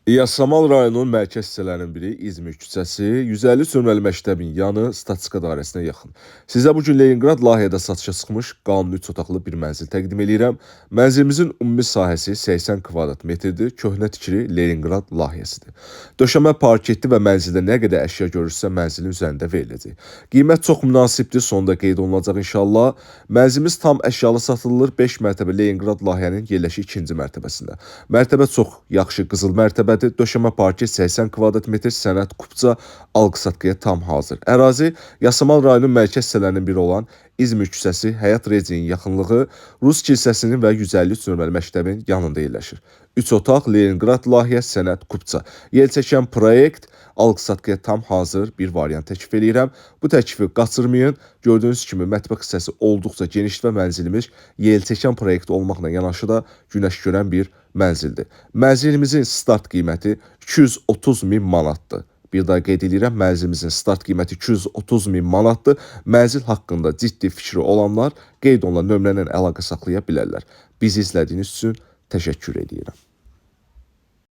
Yasamal rayonunun mərkəz hissələrinin biri İzmir küçəsi, 150 sürməli məktəbin yanı statistika dairəsinə yaxın. Sizə bugün Leningrad layihədə satışa çıxmış qanuni 3 otaqlı bir mənzil təqdim edirəm. Mənzilimizin ümumi sahəsi 80 kvadrat metrdir, köhnə tikili Leningrad layihəsidir. Döşəmə parketli və mənzildə nə qədər əşya görürsə mənzilin üzərində veriləcək. Qiymət çox münasibdir, sonda qeyd olunacaq inşallah. Mənzilimiz tam əşyalı satılır, 5 mərtəbə Leningrad layihənin yerləşik 2-ci mərtəbəsində. Mərtəbə çox yaxşı qızıl mərtəbədir. Döşəmə parket 80 kvadrat metr, sənəd kupça, alqı-satqıya tam hazır. Ərazi Yasamal rayonunun mərkəz hissələrinin biri olan İzmir küçəsi, Həyat Rejinin yaxınlığı, Rus kilsəsinin və 150 sürməli məktəbin yanında yerləşir. 3 otaq, Leningrad layihə, sənəd kupça. Yel çəkən proyekt, alqı-satqıya tam hazır bir variant təklif edirəm. Bu təklifi qaçırmayın. Gördüyünüz kimi mətbəx hissəsi olduqca geniş və mənzilimiz yel çəkən proyekt olmaqla yanaşı da günəş görən bir mənzildir. Mənzilimizin start qiyməti 230 min manatdır. Bir daha qeyd edirəm, mənzilimizin start qiyməti 230 min manatdır. Mənzil haqqında ciddi fikri olanlar qeyd olunan nömrələ əlaqə saxlaya bilərlər. Bizi izlədiyiniz üçün təşəkkür edirəm.